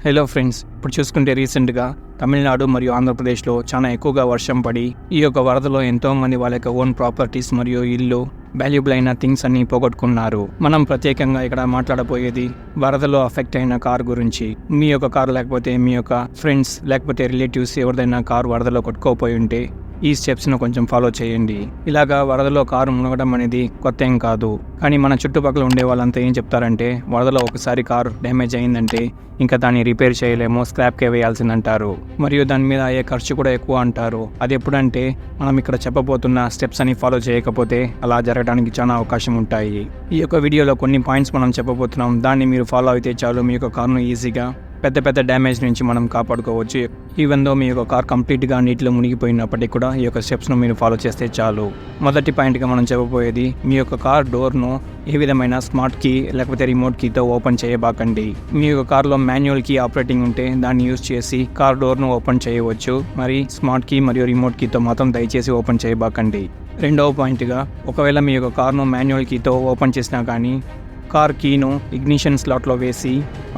Hello friends, ఇప్పుడు చూసుకుంటే రీసెంట్గా తమిళనాడు మరియు ఆంధ్రప్రదేశ్లో చాలా ఎక్కువగా వర్షం పడి ఈ యొక్క వరదలో ఎంతోమంది వాళ్ళ యొక్క ఓన్ ప్రాపర్టీస్ మరియు ఇల్లు వాల్యుబుల్ అయిన థింగ్స్ అన్ని పోగొట్టుకున్నారు. మనం ప్రత్యేకంగా ఇక్కడ మాట్లాడబోయేది వరదలో అఫెక్ట్ అయిన కార్ గురించి. మీ యొక్క కారు లేకపోతే మీ యొక్క ఫ్రెండ్స్ లేకపోతే రిలేటివ్స్ ఎవరిదైనా కారు వరదలో కొట్టుకోపోయి ఉంటే ఈ స్టెప్స్ను కొంచెం ఫాలో చేయండి. ఇలాగా వరదలో కారు మునగడం అనేది కొత్త ఏం కాదు, కానీ మన చుట్టుపక్కల ఉండే వాళ్ళంతా ఏం చెప్తారంటే వరదలో ఒకసారి కారు డ్యామేజ్ అయిందంటే ఇంకా దాన్ని రిపేర్ చేయలేము, స్క్రాప్కే వేయాల్సిందంటారు. మరియు దాని మీద అయ్యే ఖర్చు కూడా ఎక్కువ అంటారు. అది ఎప్పుడంటే మనం ఇక్కడ చెప్పబోతున్న స్టెప్స్ అని ఫాలో చేయకపోతే అలా జరగడానికి చాలా అవకాశం ఉంటాయి. ఈ యొక్క వీడియోలో కొన్ని పాయింట్స్ మనం చెప్పబోతున్నాం. దాన్ని మీరు ఫాలో అయితే చాలు మీ యొక్క కారును ఈజీగా పెద్ద డ్యామేజ్ నుంచి మనం కాపాడుకోవచ్చు. ఈవెన్ దో మీ యొక్క కార్ కంప్లీట్గా నీటిలో మునిగిపోయినప్పటికీ కూడా ఈ యొక్క స్టెప్స్ను మీరు ఫాలో చేస్తే చాలు. మొదటి పాయింట్గా మనం చెప్పబోయేది, మీ యొక్క కార్ డోర్ను ఏ విధమైన స్మార్ట్ కీ లేకపోతే రిమోట్ కీతో ఓపెన్ చేయబాకండి. మీ యొక్క కార్లో మాన్యువల్ కీ ఆపరేటింగ్ ఉంటే దాన్ని యూజ్ చేసి కార్ డోర్ను ఓపెన్ చేయవచ్చు. మరి స్మార్ట్ కీ మరియు రిమోట్ కీతో మాత్రం దయచేసి ఓపెన్ చేయబాకండి. రెండవ పాయింట్గా, ఒకవేళ మీ యొక్క కార్ను మాన్యువల్ కీతో ఓపెన్ చేసినా కానీ కార్ కీను ఇగ్నిషన్ స్లాట్లో వేసి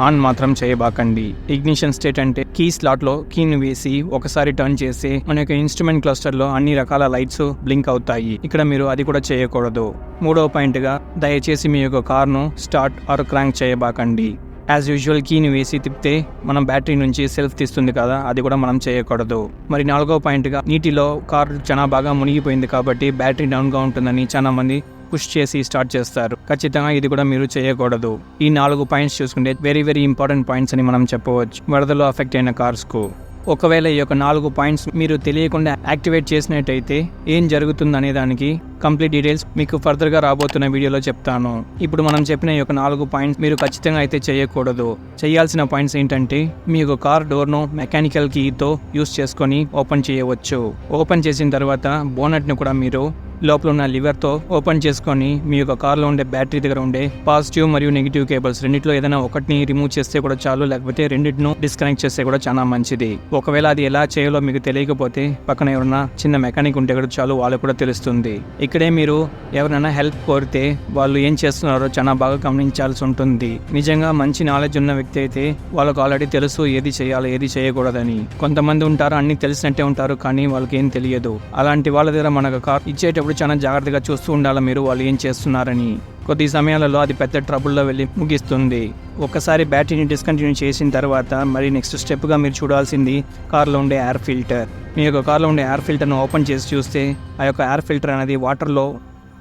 ఆన్ మాత్రం చేయబాకండి. ఇగ్నిషన్ స్టేట్ అంటే కీ స్లాట్లో కీను వేసి ఒకసారి టర్న్ చేసి మన యొక్క ఇన్స్ట్రుమెంట్ క్లస్టర్లో అన్ని రకాల లైట్స్ బ్లింక్ అవుతాయి. ఇక్కడ మీరు అది కూడా చేయకూడదు. మూడవ పాయింట్గా, దయచేసి మీ యొక్క కార్ను స్టార్ట్ ఆర్ క్రాంక్ చేయబాకండి. యాజ్ యూజువల్ కీని వేసి తిప్పితే మనం బ్యాటరీ నుంచి సెల్ఫ్ తీస్తుంది కదా, అది కూడా మనం చేయకూడదు. మరి నాలుగో పాయింట్గా, నీటిలో కార్ చాలా బాగా మునిగిపోయింది కాబట్టి బ్యాటరీ డౌన్గా ఉంటుందని చాలా మంది పుష్ చేసి స్టార్ట్ చేస్తారు. ఖచ్చితంగా ఇది కూడా మీరు చేయకూడదు. ఈ 4 పాయింట్స్ చూసుకుంటే వెరీ ఇంపార్టెంట్ పాయింట్స్ అని మనం చెప్పవచ్చు వరదలో అఫెక్ట్ అయిన కార్స్కు. ఒకవేళ ఈ యొక్క 4 పాయింట్స్ మీరు తెలియకుండా యాక్టివేట్ చేసినట్టయితే ఏం జరుగుతుంది అనే దానికి కంప్లీట్ డీటెయిల్స్ మీకు ఫర్దర్గా రాబోతున్న వీడియోలో చెప్తాను. ఇప్పుడు మనం చెప్పిన ఈ యొక్క 4 పాయింట్స్ మీరు ఖచ్చితంగా అయితే చేయకూడదు. చేయాల్సిన పాయింట్స్ ఏంటంటే, మీ యొక్క కార్ డోర్ను మెకానికల్ కీతో యూస్ చేసుకొని ఓపెన్ చేయవచ్చు. ఓపెన్ చేసిన తర్వాత బోనట్ను కూడా మీరు లోపల ఉన్న లివర్తో ఓపెన్ చేసుకొని మీ యొక్క కార్లో ఉండే బ్యాటరీ దగ్గర ఉండే పాజిటివ్ మరియు నెగిటివ్ కేబుల్స్ రెండిట్లో ఏదైనా ఒకటిని రిమూవ్ చేస్తే కూడా చాలు, లేకపోతే రెండింటిను డిస్కనెక్ట్ చేస్తే కూడా చాలా మంచిది. ఒకవేళ అది ఎలా చేయాలో మీకు తెలియకపోతే పక్కన ఎవరైనా చిన్న మెకానిక్ ఉంటే కూడా చాలు, వాళ్ళకు కూడా తెలుస్తుంది. ఇక్కడే మీరు ఎవరైనా హెల్ప్ కోరితే వాళ్ళు ఏం చేస్తున్నారో చాలా బాగా గమనించాల్సి ఉంటుంది. నిజంగా మంచి నాలెడ్జ్ ఉన్న వ్యక్తి అయితే వాళ్ళకు ఆల్రెడీ తెలుసు ఏది చేయాలో ఏది చేయకూడదని. కొంతమంది ఉంటారు అన్ని తెలిసినట్టే ఉంటారు, కానీ వాళ్ళకి ఏం తెలియదు. అలాంటి వాళ్ళ దగ్గర మనకు కార్ ఇచ్చేటప్పుడు చాలా జాగ్రత్తగా చూస్తూ ఉండాలి మీరు వాళ్ళు ఏం చేస్తున్నారని. కొద్ది సమయాలలో అది పెద్ద ట్రబుల్లో వెళ్ళి ముగిస్తుంది. ఒకసారి బ్యాటరీని డిస్కంటిన్యూ చేసిన తర్వాత మరి నెక్స్ట్ స్టెప్గా మీరు చూడాల్సింది కార్లో ఉండే ఎయిర్ ఫిల్టర్. మీ యొక్క కార్లో ఉండే ఎయిర్ ఫిల్టర్ను ఓపెన్ చేసి చూస్తే ఆ యొక్క ఎయిర్ ఫిల్టర్ అనేది వాటర్లో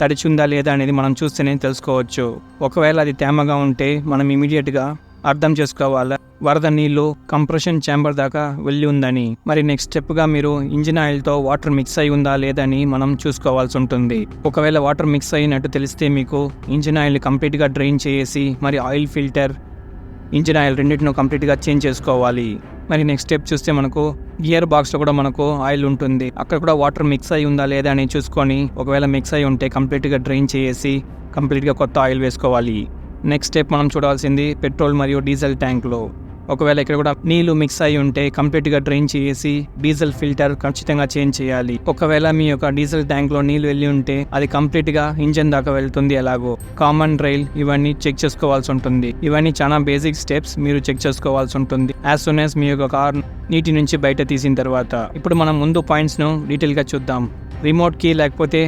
తడిచుందా లేదా అనేది మనం చూస్తేనే తెలుసుకోవచ్చు. ఒకవేళ అది తేమగా ఉంటే మనం ఇమీడియట్గా అర్థం చేసుకోవాలి వరద నీళ్లు కంప్రెషన్ ఛాంబర్ దాకా వెళ్ళి ఉందని. మరి నెక్స్ట్ స్టెప్గా మీరు ఇంజిన్ ఆయిల్తో వాటర్ మిక్స్ అయి ఉందా లేదని మనం చూసుకోవాల్సి ఉంటుంది. ఒకవేళ వాటర్ మిక్స్ అయినట్టు తెలిస్తే మీకు ఇంజిన్ ఆయిల్ కంప్లీట్గా డ్రైన్ చేసి మరి ఆయిల్ ఫిల్టర్ ఇంజిన్ ఆయిల్ రెండింటిని కంప్లీట్గా చేంజ్ చేసుకోవాలి. మరి నెక్స్ట్ స్టెప్ చూస్తే మనకు గియర్ బాక్స్లో కూడా మనకు ఆయిల్ ఉంటుంది. అక్కడ కూడా వాటర్ మిక్స్ అయి ఉందా లేదా అని చూసుకొని ఒకవేళ మిక్స్ అయి ఉంటే కంప్లీట్గా డ్రైన్ చేసి కంప్లీట్గా కొత్త ఆయిల్ వేసుకోవాలి. నెక్స్ట్ స్టెప్ మనం చూడాల్సింది పెట్రోల్ మరియు డీజిల్ ట్యాంక్లో. ఒకవేళ ఇక్కడ కూడా నీళ్లు మిక్స్ అయి ఉంటే కంప్లీట్గా డ్రైన్ చేసి డీజిల్ ఫిల్టర్ ఖచ్చితంగా చేంజ్ చేయాలి. ఒకవేళ మీ యొక్క డీజిల్ ట్యాంక్లో నీళ్లు వెళ్ళి ఉంటే అది కంప్లీట్గా ఇంజన్ దాకా వెళ్తుంది. ఎలాగో కామన్ రైల్ ఇవన్నీ చెక్ చేసుకోవాల్సి ఉంటుంది. ఇవన్నీ చాలా బేసిక్ స్టెప్స్ మీరు చెక్ చేసుకోవాల్సి ఉంటుంది యాజ్ సూన్ యాజ్ మీ యొక్క కార్ నీటి నుంచి బయట తీసిన తర్వాత. ఇప్పుడు మనం ముందు పాయింట్స్ను డీటెయిల్గా చూద్దాం. రిమోట్ కీ లేకపోతే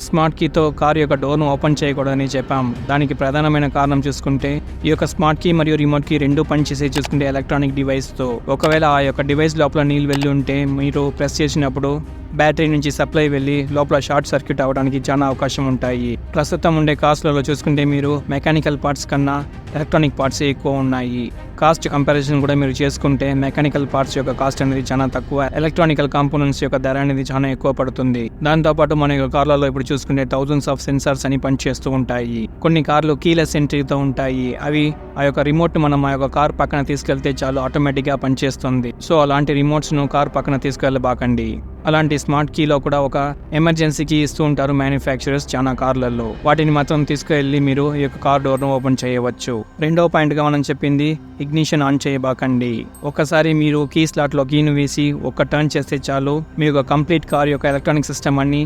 స్మార్ట్ కీతో కార్ యొక్క డోర్ను ఓపెన్ చేయకూడదని చెప్పాం. దానికి ప్రధానమైన కారణం చూసుకుంటే ఈ యొక్క స్మార్ట్ కీ మరియు రిమోట్ కీ రెండు పనిచేసే చూసుకుంటే ఎలక్ట్రానిక్ డివైస్తో. ఒకవేళ ఆ యొక్క డివైస్ లోపల నీళ్ళు వెళ్ళి ఉంటే మీరు ప్రెస్ చేసినప్పుడు బ్యాటరీ నుంచి సప్లై వెళ్ళి లోపల షార్ట్ సర్క్యూట్ అవ్వడానికి చాలా అవకాశం ఉంటాయి. ప్రస్తుతం ఉండే కాస్ట్లలో చూసుకుంటే మీరు మెకానికల్ పార్ట్స్ కన్నా ఎలక్ట్రానిక్ పార్ట్స్ ఎక్కువ ఉన్నాయి. కాస్ట్ కంపారిజన్ కూడా మీరు చేసుకుంటే మెకానికల్ పార్ట్స్ యొక్క కాస్ట్ అనేది చాలా తక్కువ, ఎలక్ట్రానికల్ కాంపోనెంట్స్ యొక్క ధర అనేది చాలా ఎక్కువ పడుతుంది. దాంతోపాటు మన యొక్క కార్లలో ఇప్పుడు చూసుకుంటే థౌజండ్స్ ఆఫ్ సెన్సార్స్ అని పనిచేస్తూ ఉంటాయి. కొన్ని కార్లు కీలెస్ ఎంట్రీతో ఉంటాయి. అవి ఆ యొక్క రిమోట్ మనం ఆ యొక్క కార్ పక్కన తీసుకెళ్తే చాలు ఆటోమేటిక్గా పనిచేస్తుంది. సో అలాంటి రిమోట్స్ను కార్ పక్కన తీసుకెళ్ళబాకండి. అలాంటి స్మార్ట్ కీలో కూడా ఒక ఎమర్జెన్సీ కీ ఇస్తూ ఉంటారు మ్యానుఫ్యాక్చరర్స్ చాలా కార్లలో. వాటిని మాత్రం తీసుకెళ్లి మీరు ఈ యొక్క కార్ డోర్ను ఓపెన్ చేయవచ్చు. రెండో పాయింట్గా మనం చెప్పింది ఇగ్నిషన్ ఆన్ చేయబాకండి. ఒకసారి మీరు కీ స్లాట్లో కీను వేసి ఒక టర్న్ చేస్తే చాలు మీ యొక్క కంప్లీట్ కార్ యొక్క ఎలక్ట్రానిక్ సిస్టమ్ అన్ని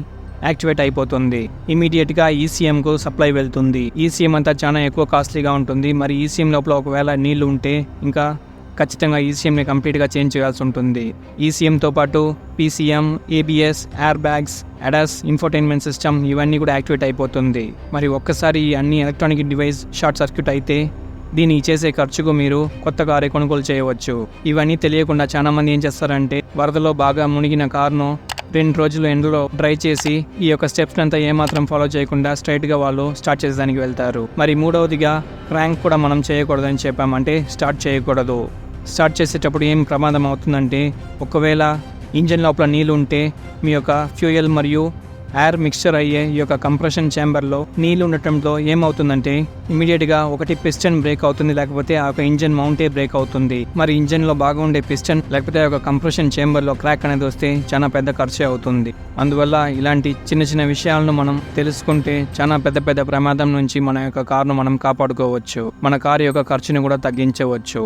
యాక్టివేట్ అయిపోతుంది. ఇమీడియట్గా ఈసీఎంకు సప్లై వెళ్తుంది. ఈసీఎం అంతా చాలా ఎక్కువ కాస్ట్లీగా ఉంటుంది. మరి ఈసీఎం లోపల ఒకవేళ నీళ్లు ఉంటే ఇంకా ఖచ్చితంగా ఈసీఎంని కంప్లీట్గా చేంజ్ చేయాల్సి ఉంటుంది. ఈసీఎంతో పాటు PCM, ABS, air bags, ADAS, infotainment system ఇవన్నీ కూడా యాక్టివేట్ అయిపోతుంది. మరి ఒక్కసారి ఈ అన్ని ఎలక్ట్రానిక్ డివైస్ షార్ట్ సర్క్యూట్ అయితే దీన్ని చేసే ఖర్చుకు మీరు కొత్త కారు కొనుగోలు చేయవచ్చు. ఇవన్నీ తెలియకుండా చాలా మంది ఏం చేస్తారంటే వరదలో బాగా మునిగిన కారును 2 రోజులు ఎండలో డ్రై చేసి ఈ యొక్క స్టెప్స్ అంతా ఏమాత్రం ఫాలో చేయకుండా స్ట్రైట్గా వాళ్ళు స్టార్ట్ చేసేదానికి వెళ్తారు. మరి మూడవదిగా క్రాంక్ కూడా మనం చేయకూడదని చెప్పామంటే స్టార్ట్ చేయకూడదు. స్టార్ట్ చేసేటప్పుడు ఏం ప్రమాదం అవుతుందంటే ఒకవేళ ఇంజిన్ లోపల నీళ్ళు ఉంటే మీ యొక్క ఫ్యూయల్ మరియు ఎయిర్ మిక్స్చర్ అయ్యే ఈ యొక్క కంప్రెషన్ ఛాంబర్లో నీళ్ళు ఉండటంతో ఏమవుతుందంటే ఇమీడియట్గా ఒకటి పిస్టన్ బ్రేక్ అవుతుంది, లేకపోతే ఆ యొక్క ఇంజిన్ మౌంటే బ్రేక్ అవుతుంది. మరి ఇంజిన్లో బాగా ఉండే పిస్టన్ లేకపోతే ఆ యొక్క కంప్రెషన్ ఛాంబర్లో క్రాక్ అనేది వస్తే చాలా పెద్ద ఖర్చు అవుతుంది. అందువల్ల ఇలాంటి చిన్న చిన్న విషయాలను మనం తెలుసుకుంటే చాలా పెద్ద ప్రమాదం నుంచి మన యొక్క కారును మనం కాపాడుకోవచ్చు. మన కారు యొక్క ఖర్చుని కూడా తగ్గించవచ్చు.